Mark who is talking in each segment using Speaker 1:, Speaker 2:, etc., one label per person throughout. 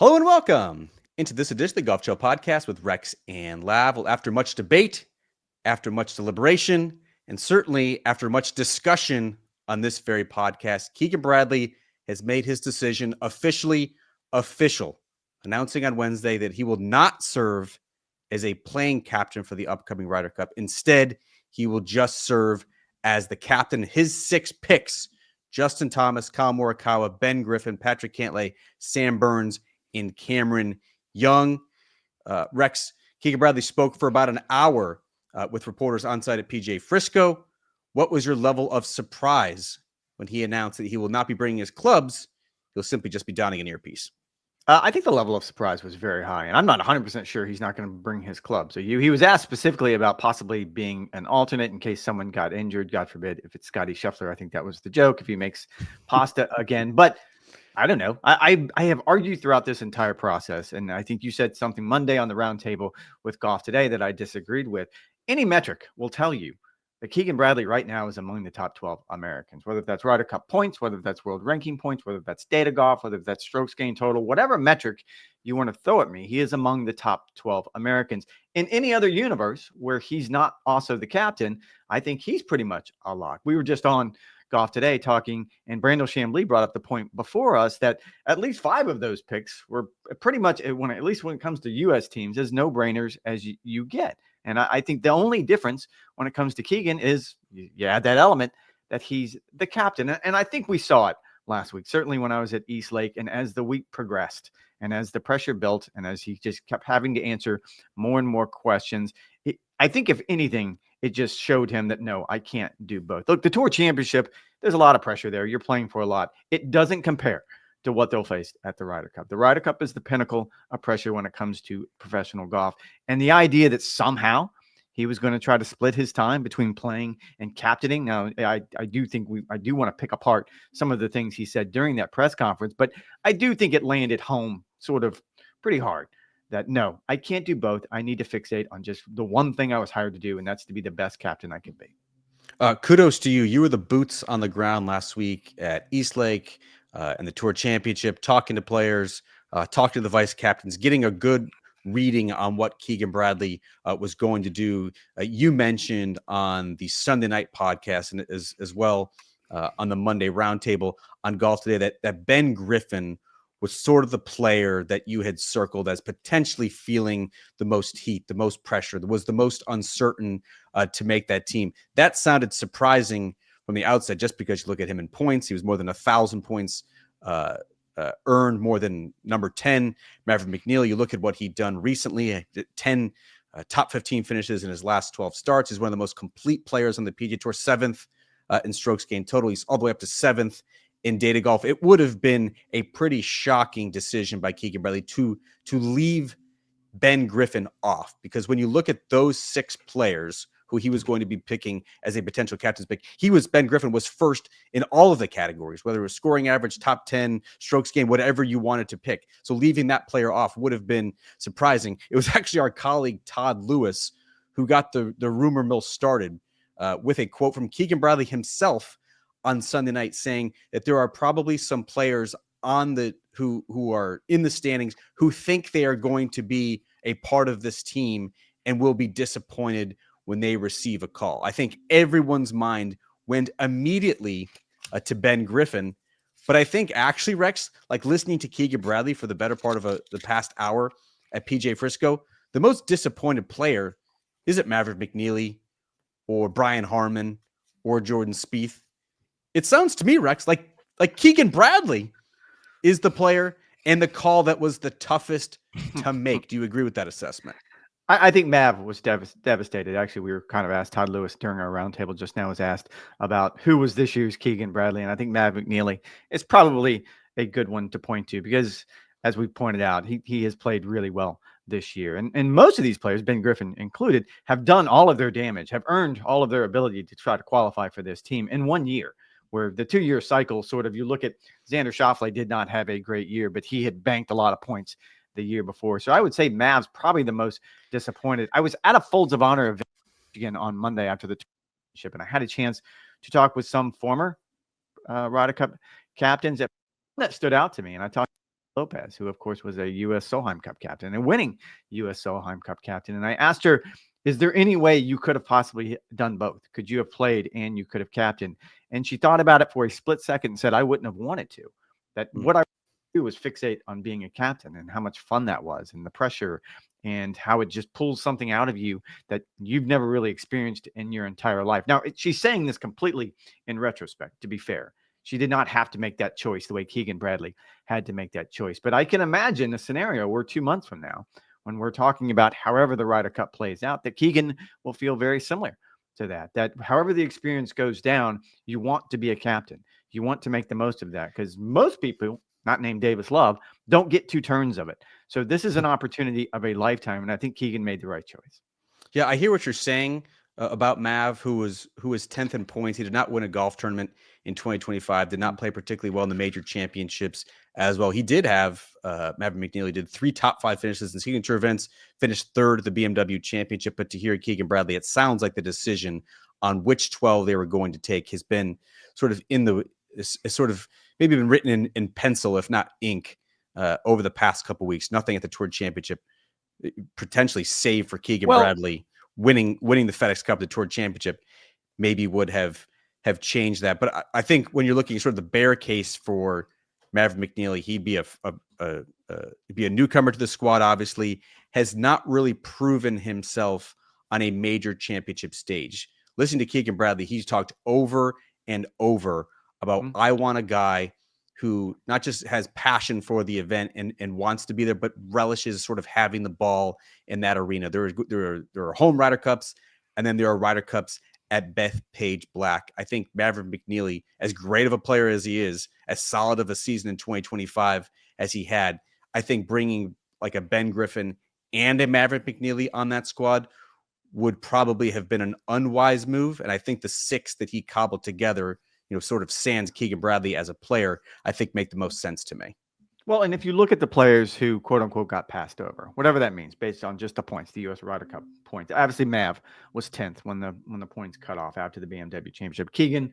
Speaker 1: Hello and welcome into this edition of the Golf Show podcast with Rex and Lav. Well, after much debate, after much deliberation, and certainly after much discussion on this very podcast, Keegan Bradley has made his decision officially official, announcing on Wednesday that he will not serve as a playing captain for the upcoming Ryder Cup. Instead, he will just serve as the captain. His 6 picks: Justin Thomas, Kyle Morikawa, Ben Griffin, Patrick Cantlay, Sam Burns, and Cameron Young. Rex, Keegan Bradley spoke for about an hour with reporters on site at PGA Frisco. What was your level of surprise when he announced that he will not be bringing his clubs? He'll simply just be donning an earpiece.
Speaker 2: I think the level of surprise was very high, and I'm not 100% sure he's not going to bring his club. So he was asked specifically about possibly being an alternate in case someone got injured, God forbid, if it's Scotty Scheffler. I think that was the joke, if he makes pasta again. But I don't know. I have argued throughout this entire process, and I think you said something Monday on the roundtable with Golf Today that I disagreed with. Any metric will tell you that Keegan Bradley right now is among the top 12 Americans, whether that's Ryder Cup points, whether that's world ranking points, whether that's data golf, whether that's strokes gained total, whatever metric you want to throw at me, he is among the top 12 Americans. In any other universe where he's not also the captain, I think he's pretty much a lock. We were just on Golf Today talking, and Brandel Chambly brought up the point before us that at least 5 of those picks were pretty much, at least when it comes to U.S. teams, as no-brainers as you get. And I think the only difference when it comes to Keegan is you add that element that he's the captain. And I think we saw it last week, certainly when I was at East Lake. And as the week progressed and as the pressure built and as he just kept having to answer more and more questions, I think if anything, it just showed him that, no, I can't do both. Look, the Tour Championship, there's a lot of pressure there. You're playing for a lot. It doesn't compare to what they'll face at the Ryder Cup. The Ryder Cup is the pinnacle of pressure when it comes to professional golf. And the idea that somehow he was going to try to split his time between playing and captaining. Now, I do think I do want to pick apart some of the things he said during that press conference, but I do think it landed home sort of pretty hard that, no, I can't do both. I need to fixate on just the one thing I was hired to do, and that's to be the best captain I can be.
Speaker 1: Kudos to you. You were the boots on the ground last week at East Lake and the Tour Championship, talking to players, talking to the vice captains, getting a good reading on what Keegan Bradley was going to do. You mentioned on the Sunday night podcast and as well on the Monday roundtable on Golf Today that Ben Griffin was sort of the player that you had circled as potentially feeling the most heat, the most pressure, that was the most uncertain to make that team. That sounded surprising from the outset, just because you look at him in points. He was more than 1,000 points earned, more than number 10, Maverick McNeely. You look at what he'd done recently, 10 top 15 finishes in his last 12 starts. He's one of the most complete players on the PGA Tour, 7th in strokes gained total. He's all the way up to 7th in data golf. It would have been a pretty shocking decision by Keegan Bradley to leave Ben Griffin off, because when you look at those 6 players who he was going to be picking as a potential captain's pick, Ben Griffin was first in all of the categories, whether it was scoring average, top 10, strokes gained, whatever you wanted to pick. So leaving that player off would have been surprising. It was actually our colleague Todd Lewis who got the rumor mill started with a quote from Keegan Bradley himself on Sunday night, saying that there are probably some players on the who are in the standings who think they are going to be a part of this team and will be disappointed when they receive a call. I think everyone's mind went immediately to Ben Griffin, but I think actually, Rex, like listening to Keegan Bradley for the better part of the past hour at PGA Frisco, the most disappointed player isn't Maverick McNeely or Brian Harman or Jordan Spieth. It sounds to me, Rex, like Keegan Bradley is the player and the call that was the toughest to make. Do you agree with that assessment?
Speaker 2: I think Mav was devastated. Actually, we were kind of asked, Todd Lewis during our roundtable just now was asked about who was this year's Keegan Bradley. And I think Mav McNeely is probably a good one to point to because, as we pointed out, he has played really well this year. And most of these players, Ben Griffin included, have done all of their damage, have earned all of their ability to try to qualify for this team in 1 year. Where the 2-year cycle sort of, you look at Xander Schauffele did not have a great year, but he had banked a lot of points the year before. So I would say Mav's probably the most disappointed. I was at a Folds of Honor event again on Monday after the championship, and I had a chance to talk with some former Ryder Cup captains that stood out to me. And I talked Lopez, who of course was a U.S. Solheim Cup captain and winning U.S. Solheim Cup captain. And I asked her, is there any way you could have possibly done both? Could you have played and you could have captained? And she thought about it for a split second and said, I wouldn't have wanted to. That what I do was fixate on being a captain and how much fun that was and the pressure and how it just pulls something out of you that you've never really experienced in your entire life. Now, she's saying this completely in retrospect, to be fair. She did not have to make that choice the way Keegan Bradley had to make that choice. But I can imagine a scenario where 2 months from now, when we're talking about however the Ryder Cup plays out, that Keegan will feel very similar to that. That however the experience goes down, you want to be a captain. You want to make the most of that because most people, not named Davis Love, don't get 2 turns of it. So this is an opportunity of a lifetime, and I think Keegan made the right choice.
Speaker 1: Yeah, I hear what you're saying about Mav, who was 10th in points. He did not win a golf tournament in 2025. Did not play particularly well in the major championships as well. He did have Maverick McNeely did 3 top 5 finishes in signature events. Finished 3rd at the BMW Championship. But to hear Keegan Bradley, it sounds like the decision on which 12 they were going to take has been sort of maybe been written in pencil, if not ink, over the past couple weeks. Nothing at the Tour Championship potentially save for Keegan Bradley winning the FedEx Cup, the Tour Championship, maybe would have changed that. But I think when you're looking at sort of the bear case for Maverick McNeely, he'd be a newcomer to the squad. Obviously, has not really proven himself on a major championship stage. Listening to Keegan Bradley, he's talked over and over about I want a guy who not just has passion for the event and wants to be there, but relishes sort of having the ball in that arena. There are home Ryder Cups, and then there are Ryder Cups at Bethpage Black. I think Maverick McNeely, as great of a player as he is, as solid of a season in 2025 as he had, I think bringing like a Ben Griffin and a Maverick McNeely on that squad would probably have been an unwise move. And I think the 6 that he cobbled together, sort of sans Keegan Bradley as a player, I think make the most sense to me.
Speaker 2: Well, and if you look at the players who, quote unquote, got passed over, whatever that means, based on just the points, the U.S. Ryder Cup points. Obviously, Mav was 10th when the points cut off after the BMW Championship. Keegan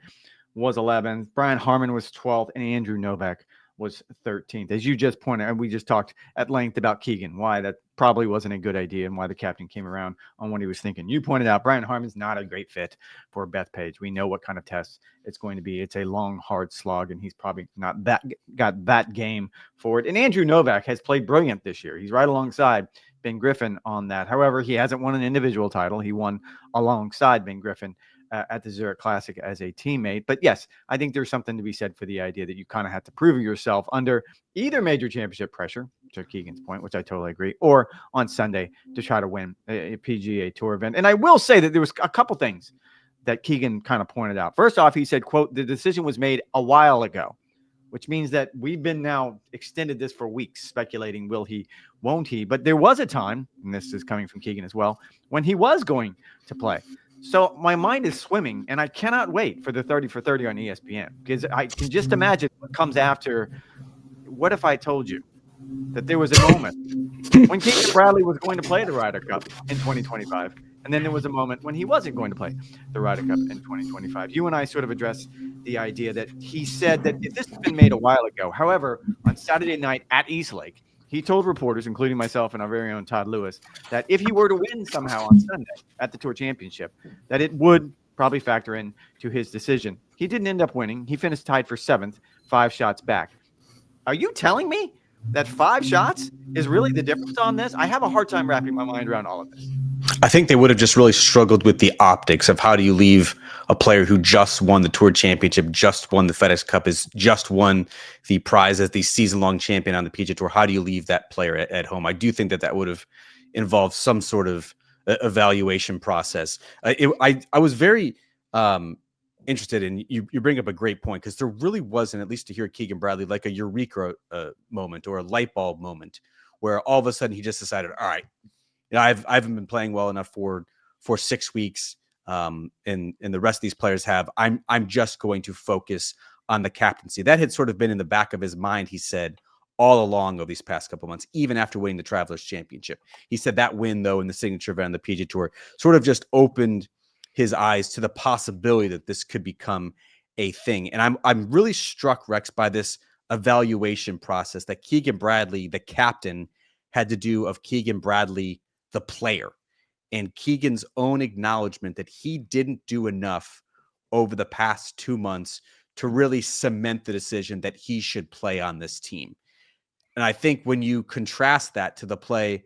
Speaker 2: was 11th. Brian Harman was 12th, and Andrew Novak was 13th. As you just pointed out, and we just talked at length about Keegan, why that probably wasn't a good idea and why the captain came around on what he was thinking. You pointed out Brian Harman's not a great fit for Bethpage. We know what kind of test it's going to be. It's a long, hard slog, and he's probably not got that game for it. And Andrew Novak has played brilliant this year. He's right alongside Ben Griffin on that. However, he hasn't won an individual title. He won alongside Ben Griffin at the Zurich Classic as a teammate. But yes, I think there's something to be said for the idea that you kind of have to prove yourself under either major championship pressure, to Keegan's point, which I totally agree, or on Sunday to try to win a PGA Tour event. And I will say that there was a couple things that Keegan kind of pointed out. First off, he said, quote, the decision was made a while ago, which means that we've been now extended this for weeks, speculating, will he, won't he? But there was a time, and this is coming from Keegan as well, when he was going to play. So my mind is swimming, and I cannot wait for the 30 for 30 on ESPN, because I can just imagine what comes after. What if I told you that there was a moment when Keegan Bradley was going to play the Ryder Cup in 2025, and then there was a moment when he wasn't going to play the Ryder Cup in 2025? You and I sort of addressed the idea that he said that this has been made a while ago. However, on Saturday night at Eastlake, he told reporters, including myself and our very own Todd Lewis, that if he were to win somehow on Sunday at the Tour Championship, that it would probably factor in to his decision. He didn't end up winning. He finished tied for 7th, 5 shots back. Are you telling me that 5 shots is really the difference on this? I have a hard time wrapping my mind around all of this.
Speaker 1: I think they would have just really struggled with the optics of how do you leave a player who just won the Tour Championship, just won the FedEx Cup, has just won the prize as the season-long champion on the PGA Tour. How do you leave that player at home? I do think that would have involved some sort of evaluation process. I was very interested in, you bring up a great point, because there really wasn't, at least to hear Keegan Bradley, like a eureka moment or a light bulb moment where all of a sudden he just decided, all right, I haven't been playing well enough for 6 weeks, and the rest of these players have. I'm just going to focus on the captaincy. That had sort of been in the back of his mind, he said, all along over these past couple months, even after winning the Travelers Championship. He said that win, though, in the signature event on the PGA Tour sort of just opened his eyes to the possibility that this could become a thing. And I'm really struck, Rex, by this evaluation process that Keegan Bradley, the captain, had to do of Keegan Bradley, the player, and Keegan's own acknowledgement that he didn't do enough over the past 2 months to really cement the decision that he should play on this team. And I think when you contrast that to the play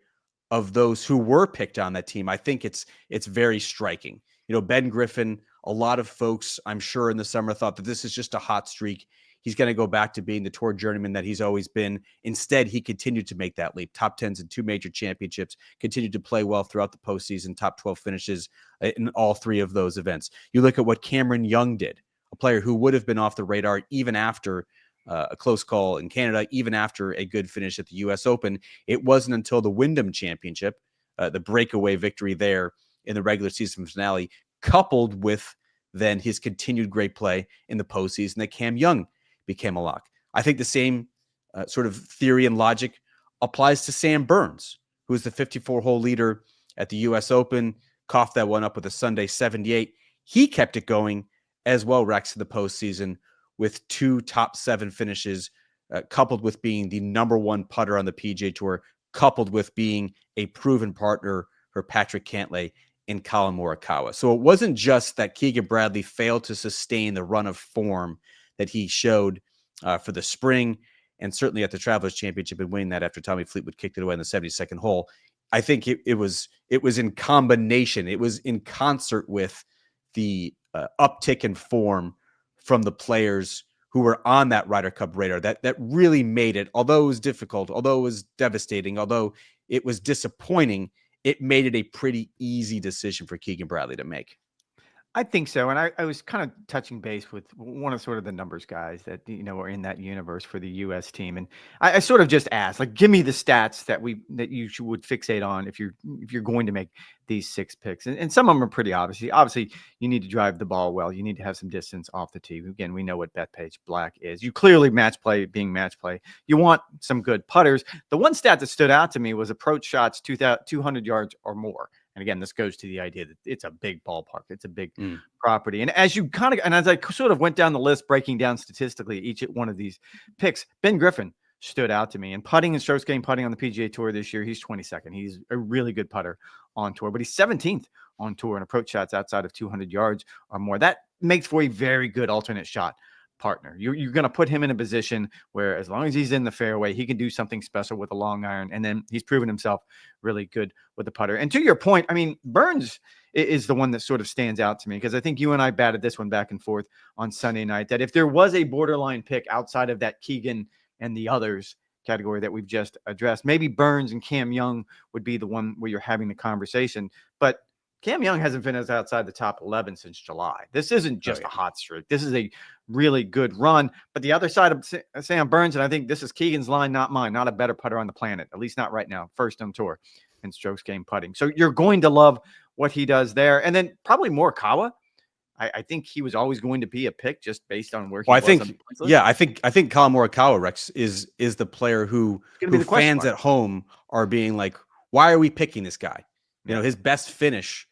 Speaker 1: of those who were picked on that team, I think it's very striking. Ben Griffin, a lot of folks, I'm sure in the summer thought that this is just a hot streak. He's going to go back to being the tour journeyman that he's always been. Instead, he continued to make that leap. Top 10s in 2 major championships, continued to play well throughout the postseason, top 12 finishes in all 3 of those events. You look at what Cameron Young did, a player who would have been off the radar even after a close call in Canada, even after a good finish at the U.S. Open. It wasn't until the Wyndham Championship, the breakaway victory there in the regular season finale, coupled with then his continued great play in the postseason, that Cam Young became a lock. I think the same sort of theory and logic applies to Sam Burns, who is the 54-hole leader at the U.S. Open, coughed that one up with a Sunday 78. He kept it going as well, Rex, in the postseason, with 2 top 7 finishes, coupled with being the number 1 putter on the PGA Tour, coupled with being a proven partner for Patrick Cantlay and Colin Morikawa. So it wasn't just that Keegan Bradley failed to sustain the run of form that he showed for the spring, and certainly at the Travelers Championship, and winning that after Tommy Fleetwood kicked it away in the 72nd hole. I think it was in combination. It was in concert with the uptick in form from the players who were on that Ryder Cup radar that really made it, although it was difficult, although it was devastating, although it was disappointing, it made it a pretty easy decision for Keegan Bradley to make.
Speaker 2: I think so. And I was kind of touching base with one of sort of the numbers guys that, are in that universe for the U.S. team. And I sort of just asked, like, give me the stats that you would fixate on if you're going to make these 6 picks. And some of them are pretty obvious. Obviously, you need to drive the ball well. You need to have some distance off the tee. Again, we know what Bethpage Black is. You clearly match play. You want some good putters. The one stat that stood out to me was approach shots 200 yards or more. And again, this goes to the idea that it's a big ballpark. It's a big property. And as I sort of went down the list, breaking down statistically each one of these picks, Ben Griffin stood out to me. And putting and strokes gained putting on the PGA Tour this year, he's 22nd. He's a really good putter on tour, but he's 17th on tour in approach shots outside of 200 yards or more. That makes for a very good alternate shot partner. You're going to put him in a position where, as long as he's in the fairway, he can do something special with a long iron. And then he's proven himself really good with the putter. And to your point, I mean, Burns is the one that sort of stands out to me, because I think you and I batted this one back and forth on Sunday night, that if there was a borderline pick outside of that Keegan and the others category that we've just addressed, maybe Burns and Cam Young would be the one where you're having the conversation. But Cam Young hasn't finished outside the top 11 since July. This isn't just a hot streak. This is a really good run. But the other side of Sam Burns, and I think this is Keegan's line, not mine, not a better putter on the planet, at least not right now, first on tour in strokes gained putting. So you're going to love what he does there. And then probably Morikawa. I think he was always going to be a pick just based on where he was.
Speaker 1: I think Colin Morikawa, Rex, is the player who fans at home are being like, why are we picking this guy? His best finish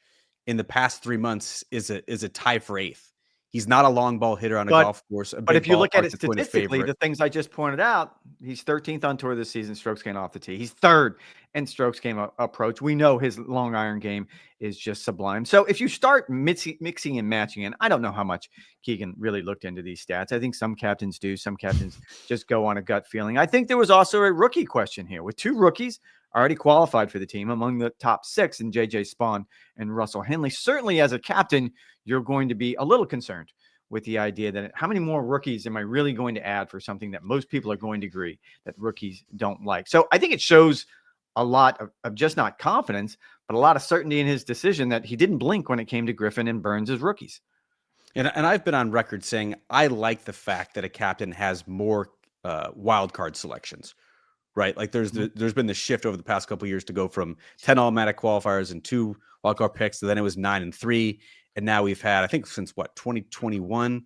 Speaker 1: in the past 3 months is a tie for 8th. He's not a long ball hitter on a golf course.
Speaker 2: But if you look at it statistically, the things I just pointed out, he's 13th on tour this season, strokes gained off the tee. He's 3rd in strokes gained approach. We know his long iron game is just sublime. So if you start mixing and matching, and I don't know how much Keegan really looked into these stats. I think some captains do. Some captains just go on a gut feeling. I think there was also a rookie question here with 2 rookies already qualified for the team among the top 6 in JJ Spawn and Russell Henley. Certainly as a captain, you're going to be a little concerned with the idea that how many more rookies am I really going to add for something that most people are going to agree that rookies don't like. So I think it shows a lot of just not confidence, but a lot of certainty in his decision that he didn't blink when it came to Griffin and Burns as rookies.
Speaker 1: And I've been on record saying I like the fact that a captain has more wild card selections. Right, like there's been the shift over the past couple of years to go from 10 automatic qualifiers and 2 wildcard picks, so then it was 9 and 3, and now we've had, I think, since 2021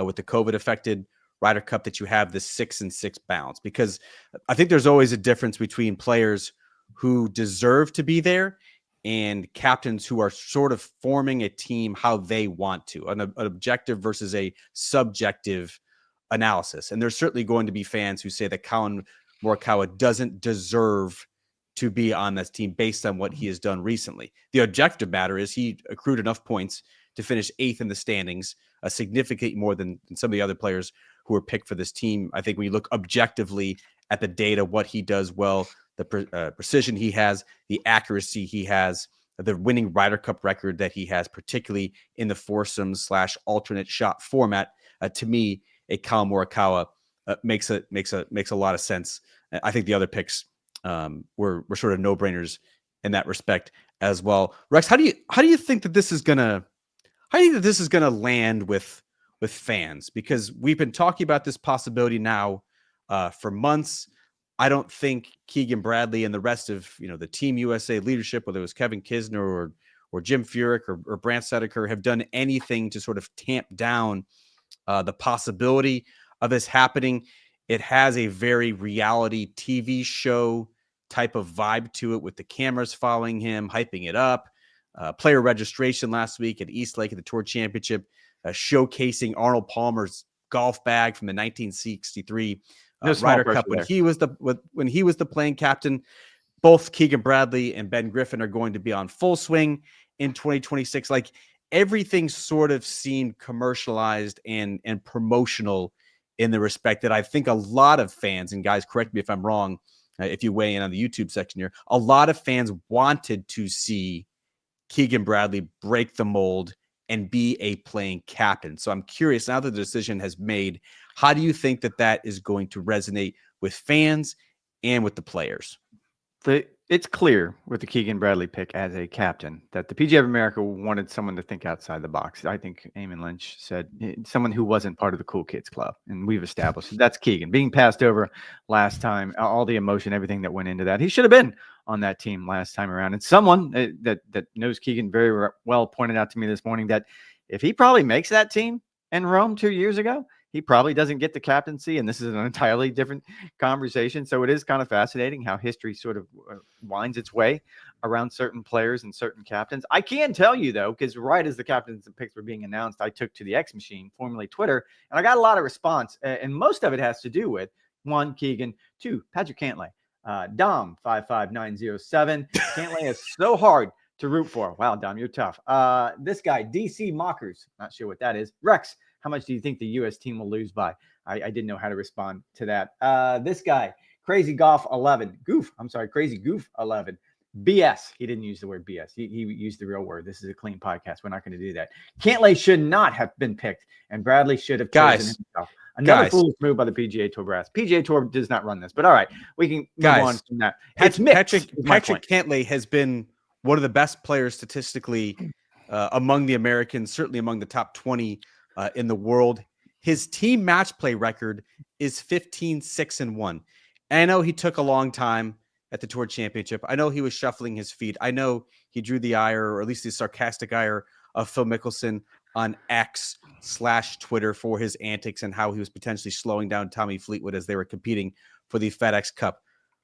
Speaker 1: with the COVID affected Ryder Cup, that you have this 6 and 6 balance. Because I think there's always a difference between players who deserve to be there and captains who are sort of forming a team how they want to, an objective versus a subjective analysis. And there's certainly going to be fans who say that Colin Morikawa doesn't deserve to be on this team based on what he has done recently. The objective matter is he accrued enough points to finish 8th in the standings, a significant more than some of the other players who were picked for this team. I think when you look objectively at the data, what he does well, the precision he has, the accuracy he has, the winning Ryder Cup record that he has, particularly in the foursomes / alternate shot format, to me, a Colin Morikawa makes a lot of sense. I think the other picks were sort of no-brainers in that respect as well. Rex, how do you think that this is gonna land with fans? Because we've been talking about this possibility now for months. I don't think Keegan Bradley and the rest of the Team USA leadership, whether it was Kevin Kisner or Jim Furyk or Brandt Snedeker, have done anything to sort of tamp down the possibility of this happening. It has a very reality TV show type of vibe to it, with the cameras following him, hyping it up. Player registration last week at Eastlake at the Tour Championship, showcasing Arnold Palmer's golf bag from the 1963 Ryder Cup when he was the playing captain. Both Keegan Bradley and Ben Griffin are going to be on full swing in 2026. Like, everything sort of seemed commercialized and promotional in the respect that I think a lot of fans, and guys, correct me if I'm wrong, if you weigh in on the YouTube section here, a lot of fans wanted to see Keegan Bradley break the mold and be a playing captain. So I'm curious, now that the decision has made, how do you think that is going to resonate with fans and with the players?
Speaker 2: It's clear with the Keegan Bradley pick as a captain that the PGA of America wanted someone to think outside the box. I think Eamon Lynch said someone who wasn't part of the cool kids club, and we've established that's Keegan being passed over last time. All the emotion, everything that went into that, he should have been on that team last time around. And someone that knows Keegan very well pointed out to me this morning that if he probably makes that team in Rome 2 years ago, he probably doesn't get the captaincy, and this is an entirely different conversation. So it is kind of fascinating how history sort of winds its way around certain players and certain captains. I can tell you, though, because right as the captains and picks were being announced, I took to the X machine, formerly Twitter, and I got a lot of response. And most of it has to do with, 1, Keegan, 2, Patrick Cantlay, Dom 55907. Cantlay is so hard to root for. Wow, Dom, you're tough. This guy, DC Mockers, not sure what that is. Rex, how much do you think the U.S. team will lose by? I didn't know how to respond to that. This guy, Crazy Goof 11. Crazy Goof 11. BS. He didn't use the word BS. He used the real word. This is a clean podcast. We're not going to do that. Cantlay should not have been picked, and Bradley should have chosen himself. Another foolish move by the PGA Tour brass. PGA Tour does not run this, but all right, we can move on from that. It's mixed.
Speaker 1: Patrick Cantlay has been one of the best players statistically among the Americans, certainly among the top 20 in the world. His team match play record is 15-6-1. And I know he took a long time at the Tour Championship. I know he was shuffling his feet. I know he drew the ire, or at least the sarcastic ire, of Phil Mickelson on X/Twitter for his antics and how he was potentially slowing down Tommy Fleetwood as they were competing for the FedEx Cup.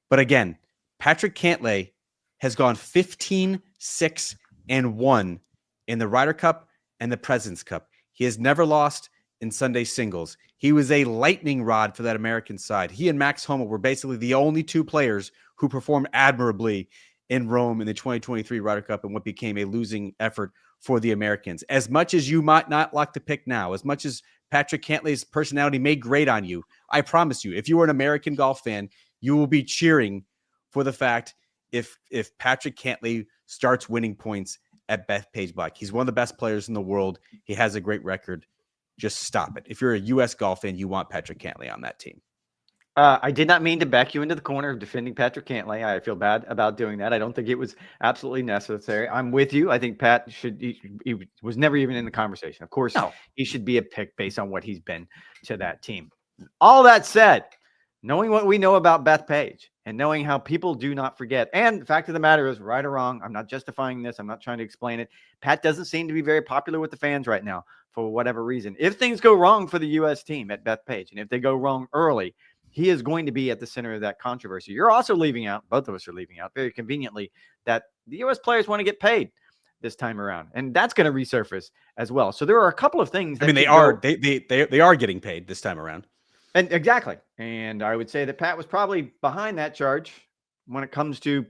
Speaker 1: But again, Patrick Cantlay has gone 15-6-1 in the Ryder Cup and the President's Cup. He has never lost in Sunday singles. He was a lightning rod for that American side. He and Max Homa were basically the only 2 players who performed admirably in Rome in the 2023 Ryder Cup and what became a losing effort for the Americans. As much as you might not like to pick now, as much as Patrick Cantlay's personality may grate on you, I promise you, if you are an American golf fan, you will be cheering for the fact if Patrick Cantlay starts winning points at Bethpage Black. He's one of the best players in the world. He has a great record. Just stop it. If you're a U.S. golf fan, you want Patrick Cantlay on that team.
Speaker 2: I did not mean to back you into the corner of defending Patrick Cantlay. I feel bad about doing that. I don't think it was absolutely necessary. I'm with you. I think Pat he was never even in the conversation. Of course, he should be a pick based on what he's been to that team. All that said, knowing what we know about Bethpage and knowing how people do not forget, and the fact of the matter is, right or wrong, I'm not justifying this. I'm not trying to explain it. Pat doesn't seem to be very popular with the fans right now for whatever reason. If things go wrong for the U.S. team at Bethpage, and if they go wrong early, he is going to be at the center of that controversy. You're also leaving out, both of us are leaving out very conveniently, that the U.S. players want to get paid this time around, and that's going to resurface as well. So there are a couple of things.
Speaker 1: I mean, they are getting paid this time around.
Speaker 2: And exactly. And I would say that Pat was probably behind that charge when it comes to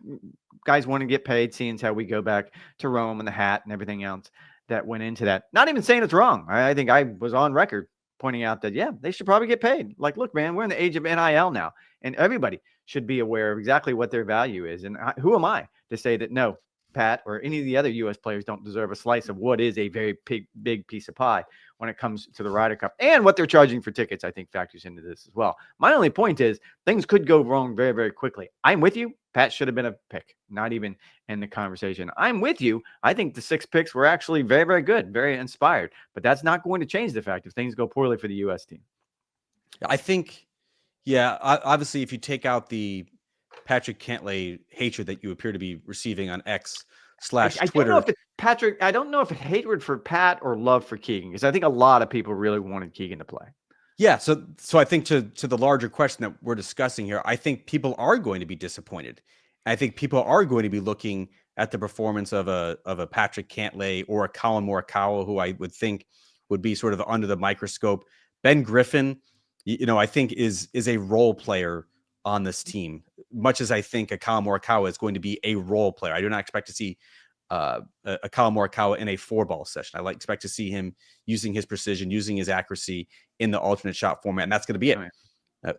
Speaker 2: guys wanting to get paid, seeing as how we go back to Rome and the hat and everything else that went into that. Not even saying it's wrong. I think I was on record pointing out that, yeah, they should probably get paid. Like, look, man, we're in the age of NIL now, and everybody should be aware of exactly what their value is. And who am I to say that no, Pat or any of the other U.S. players don't deserve a slice of what is a very big piece of pie when it comes to the Ryder Cup, and what they're charging for tickets, I think factors into this as well. My only point is things could go wrong very, very quickly. I'm with you. Pat should have been a pick, not even in the conversation. I'm with you. I think the 6 picks were actually very, very good, very inspired, but that's not going to change the fact if things go poorly for the U.S. team.
Speaker 1: I think, yeah, obviously, if you take out the Patrick Cantlay hatred that you appear to be receiving on X/Twitter.
Speaker 2: I don't know if it's Patrick. I don't know if it's hatred for Pat or love for Keegan, because I think a lot of people really wanted Keegan to play.
Speaker 1: Yeah, so I think to the larger question that we're discussing here, I think people are going to be disappointed. I think people are going to be looking at the performance of a Patrick Cantlay or a Colin Morikawa, who I would think would be sort of under the microscope. Ben Griffin, I think is a role player on this team, much as I think a Colin Morikawa is going to be a role player. I do not expect to see a Colin Morikawa in a 4-ball session. I expect to see him using his precision, using his accuracy in the alternate shot format, and that's going to be it.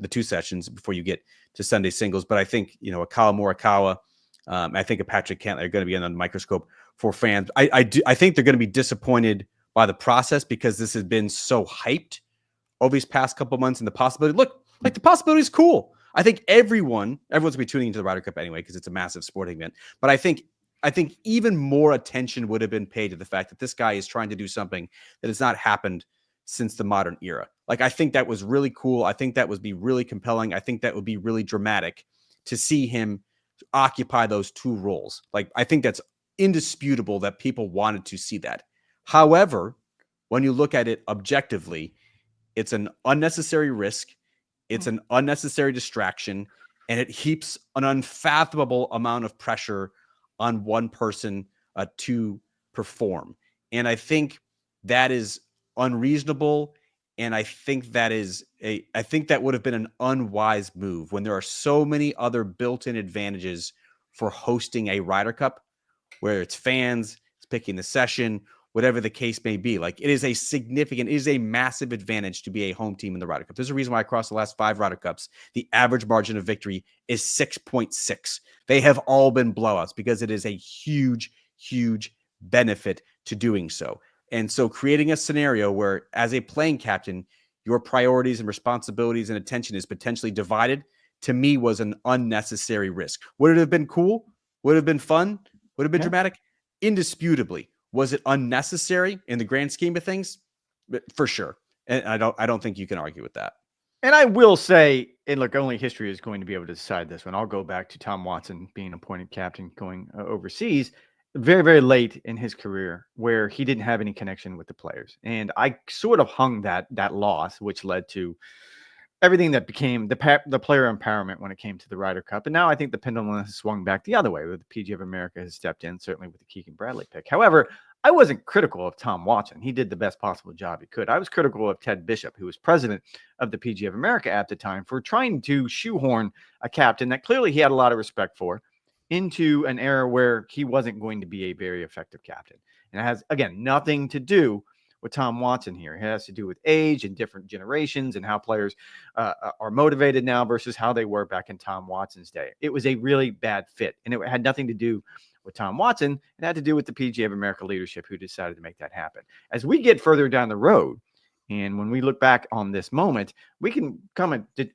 Speaker 1: The 2 sessions before you get to Sunday singles. But I think a Colin Morikawa, I think a Patrick Cantlay are going to be under the microscope for fans. I think they're going to be disappointed by the process, because this has been so hyped over these past couple of months, and the possibility. Look, like, the possibility is cool. I think everyone's going to be tuning into the Ryder Cup anyway, because it's a massive sporting event. But I think even more attention would have been paid to the fact that this guy is trying to do something that has not happened since the modern era. Like, I think that was really cool. I think that would be really compelling. I think that would be really dramatic to see him occupy those 2 roles. Like, I think that's indisputable that people wanted to see that. However, when you look at it objectively, it's an unnecessary risk. It's an unnecessary distraction, and it heaps an unfathomable amount of pressure on one person to perform. And I think that is unreasonable. And I think that would have been an unwise move when there are so many other built-in advantages for hosting a Ryder Cup, where it's fans, it's picking the session, whatever the case may be. Like, it is a massive advantage to be a home team in the Ryder Cup. There's a reason why across the last 5 Ryder Cups, the average margin of victory is 6.6. They have all been blowouts, because it is a huge, huge benefit to doing so. And so creating a scenario where, as a playing captain, your priorities and responsibilities and attention is potentially divided, to me, was an unnecessary risk. Would it have been cool? Would it have been fun? Would it have been dramatic? Indisputably. Was it unnecessary in the grand scheme of things? For sure. And I don't think you can argue with that.
Speaker 2: And I will say, and look, only history is going to be able to decide this one. I'll go back to Tom Watson being appointed captain going overseas very, very late in his career, where he didn't have any connection with the players. And I sort of hung that loss, which led to everything that became the player empowerment when it came to the Ryder Cup. And now I think the pendulum has swung back the other way, where the PGA of America has stepped in, certainly with the Keegan Bradley pick. However, I wasn't critical of Tom Watson. He did the best possible job he could. I was critical of Ted Bishop, who was president of the PGA of America at the time, for trying to shoehorn a captain that clearly he had a lot of respect for into an era where he wasn't going to be a very effective captain. And it has, again, nothing to do with Tom Watson here. It has to do with age and different generations and how players are motivated now versus how they were back in Tom Watson's day. It was a really bad fit, and it had nothing to do with Tom Watson. It had to do with the PGA of America leadership, who decided to make that happen. As we get further down the road, and when we look back on this moment, we can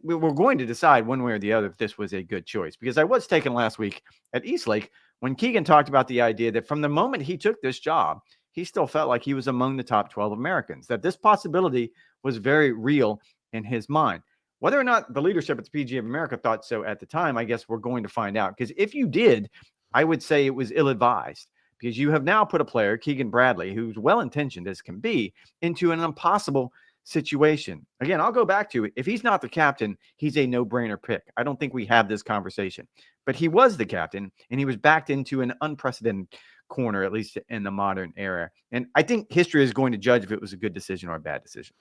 Speaker 2: we're going to decide one way or the other if this was a good choice. Because I was taken last week at Eastlake when Keegan talked about the idea that from the moment he took this job, he still felt like he was among the top 12 Americans, that this possibility was very real in his mind. Whether or not the leadership at the PGA of America thought so at the time, I guess we're going to find out. Because if you did, I would say it was ill-advised, because you have now put a player, Keegan Bradley, who's well-intentioned as can be, into an impossible situation. Again, I'll go back to it. If he's not the captain, he's a no-brainer pick. I don't think we have this conversation. But he was the captain, and he was backed into an unprecedented corner, at least in the modern era. And I think history is going to judge if it was a good decision or a bad decision.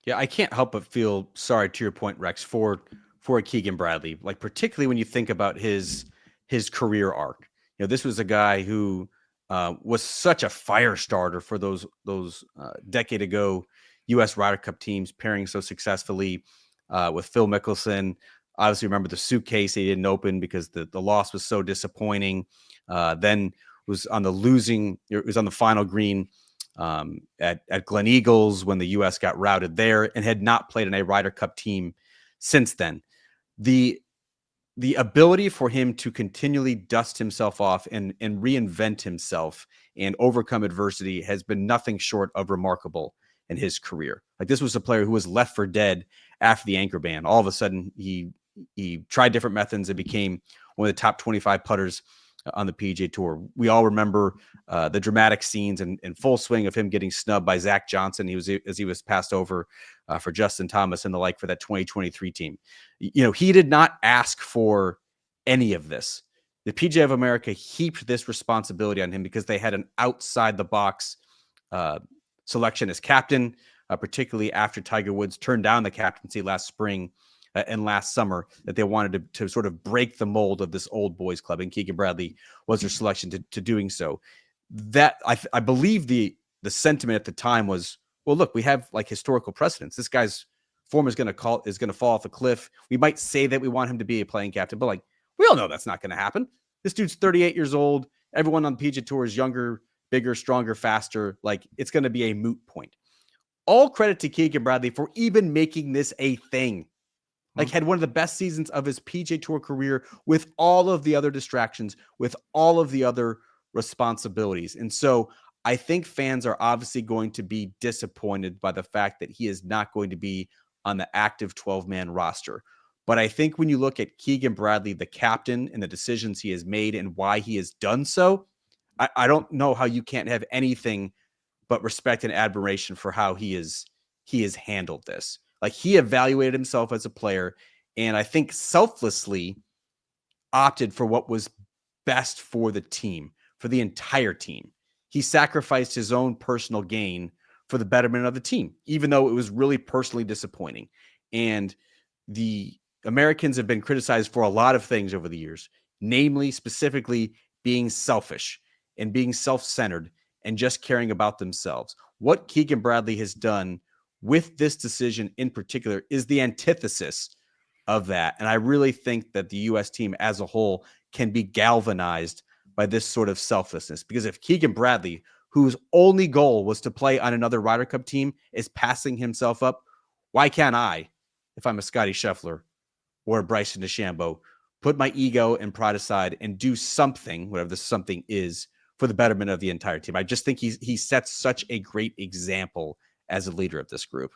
Speaker 1: Yeah, I can't help but feel sorry, to your point, Rex, for Keegan Bradley. Like, particularly when you think about his career arc. This was a guy who was such a fire starter for those decade ago U.S. Ryder Cup teams, pairing so successfully with Phil Mickelson. Obviously, remember the suitcase he didn't open because the loss was so disappointing. Then was on the losing. It was on the final green at Glen Eagles when the U.S. got routed there, and had not played in a Ryder Cup team since then. The ability for him to continually dust himself off and reinvent himself and overcome adversity has been nothing short of remarkable in his career. Like, this was a player who was left for dead after the anchor ban. All of a sudden, he tried different methods and became one of the top 25 putters on the PGA Tour. We all remember the dramatic scenes and full swing of him getting snubbed by Zach Johnson. He was passed over for Justin Thomas and the like for that 2023 team. He did not ask for any of this. The PGA of America heaped this responsibility on him because they had an outside the box selection as captain, particularly after Tiger Woods turned down the captaincy last spring and last summer, that they wanted to sort of break the mold of this old boys club, and Keegan Bradley was their selection to doing so. That I believe the sentiment at the time was, well, look, we have like historical precedents. This guy's form is going to fall off a cliff. We might say that we want him to be a playing captain, but like, we all know that's not going to happen. This dude's 38 years old. Everyone on the PGA Tour is younger, bigger, stronger, faster. Like, it's going to be a moot point. All credit to Keegan Bradley for even making this a thing. Like, had one of the best seasons of his PGA Tour career with all of the other distractions, with all of the other responsibilities. And so I think fans are obviously going to be disappointed by the fact that he is not going to be on the active 12-man roster. But I think when you look at Keegan Bradley, the captain, and the decisions he has made and why he has done so, I don't know how you can't have anything but respect and admiration for how he has handled this. Like, he evaluated himself as a player, and I think selflessly opted for what was best for the team, for the entire team. He sacrificed his own personal gain for the betterment of the team, even though it was really personally disappointing. And the Americans have been criticized for a lot of things over the years, namely, specifically, being selfish and being self-centered and just caring about themselves. What Keegan Bradley has done with this decision in particular is the antithesis of that. And I really think that the U.S. team as a whole can be galvanized by this sort of selflessness. Because if Keegan Bradley, whose only goal was to play on another Ryder Cup team, is passing himself up, why can't I, if I'm a Scotty Scheffler or a Bryson DeChambeau, put my ego and pride aside and do something, whatever this something is, for the betterment of the entire team? I just think he sets such a great example as a leader of this group.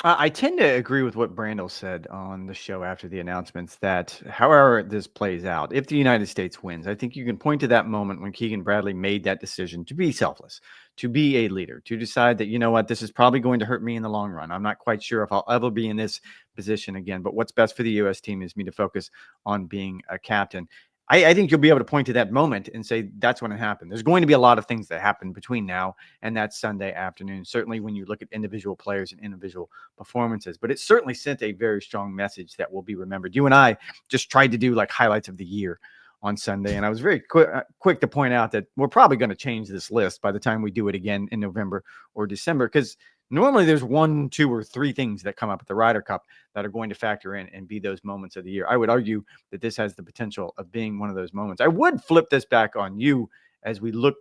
Speaker 2: I tend to agree with what Brandel said on the show after the announcements, that however this plays out, if the United States wins, I think you can point to that moment when Keegan Bradley made that decision to be selfless, to be a leader, to decide that, you know what, this is probably going to hurt me in the long run. I'm not quite sure if I'll ever be in this position again, but what's best for the U.S. team is me to focus on being a captain. I think you'll be able to point to that moment and say that's when it happened. There's going to be a lot of things that happen between now and that Sunday afternoon, certainly when you look at individual players and individual performances. But it certainly sent a very strong message that will be remembered. You and I just tried to do like highlights of the year on Sunday, and I was very quick to point out that we're probably going to change this list by the time we do it again in November or December, because normally there's 1, 2, or 3 things that come up at the Ryder Cup that are going to factor in and be those moments of the year. I would argue that this has the potential of being one of those moments. I would flip this back on you as we look.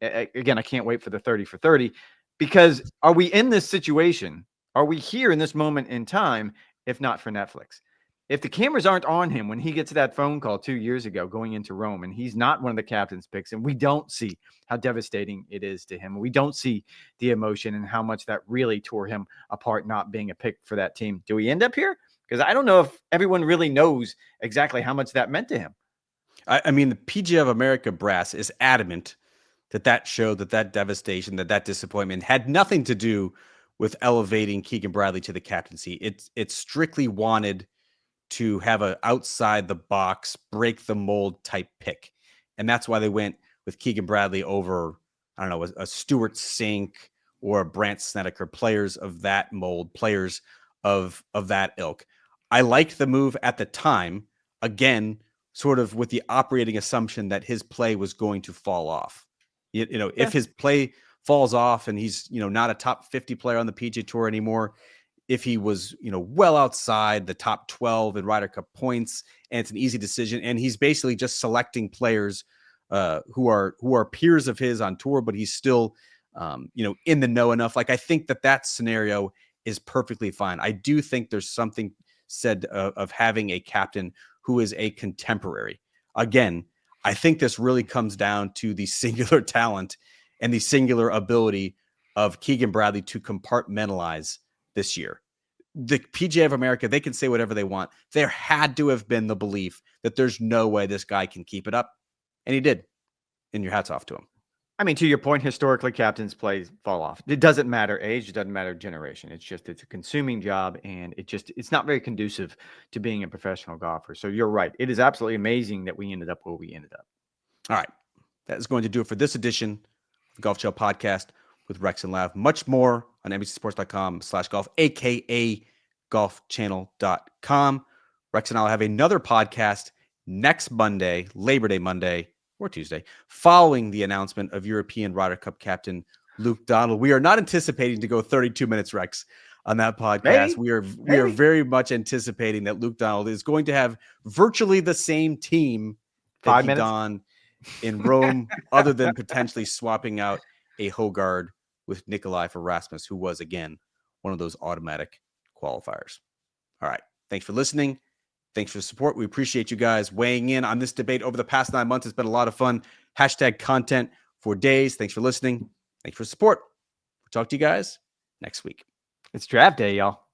Speaker 2: Again, I can't wait for the 30 for 30, because are we in this situation? Are we here in this moment in time, if not for Netflix? If the cameras aren't on him when he gets that phone call 2 years ago going into Rome, and he's not one of the captain's picks, and we don't see how devastating it is to him, we don't see the emotion and how much that really tore him apart not being a pick for that team, do we end up here? Because I don't know if everyone really knows exactly how much that meant to him.
Speaker 1: I mean, the PGA of America brass is adamant that show, that devastation, that disappointment had nothing to do with elevating Keegan Bradley to the captaincy. It strictly wanted to have a outside the box, break the mold type pick. And that's why they went with Keegan Bradley over, I don't know, a Stuart Sink or a Brandt Snedeker, players of that mold, players of that ilk. I liked the move at the time, again, sort of with the operating assumption that his play was going to fall off. If his play falls off and he's, not a top 50 player on the PGA Tour anymore, if he was, well outside the top 12 in Ryder Cup points, and it's an easy decision, and he's basically just selecting players who are peers of his on tour, but he's still, in the know enough. Like, I think that scenario is perfectly fine. I do think there's something said of having a captain who is a contemporary. Again, I think this really comes down to the singular talent and the singular ability of Keegan Bradley to compartmentalize this year. The PGA of America, they can say whatever they want. There had to have been the belief that there's no way this guy can keep it up. And he did. And your hat's off to him.
Speaker 2: I mean, to your point, historically, captains' plays fall off. It doesn't matter age. It doesn't matter generation. It's a consuming job, and it's not very conducive to being a professional golfer. So you're right. It is absolutely amazing that we ended up where we ended up. All
Speaker 1: right. That is going to do it for this edition of the Golf Channel Podcast with Rex and Lav. Much more on NBCSports.com/golf, aka golfchannel.com. Rex and I will have another podcast next Monday, Labor Day Monday, or Tuesday, following the announcement of European Ryder Cup captain Luke Donald. We are not anticipating to go 32 minutes, Rex, on that podcast. We are very much anticipating that Luke Donald is going to have virtually the same team that he donned in Rome, other than potentially swapping out a Hogard with Nikolai for Rasmus, who was, again, one of those automatic qualifiers. All right. Thanks for listening. Thanks for the support. We appreciate you guys weighing in on this debate over the past 9 months. It's been a lot of fun. #content for days. Thanks for listening. Thanks for the support. We'll talk to you guys next week.
Speaker 2: It's draft day, y'all.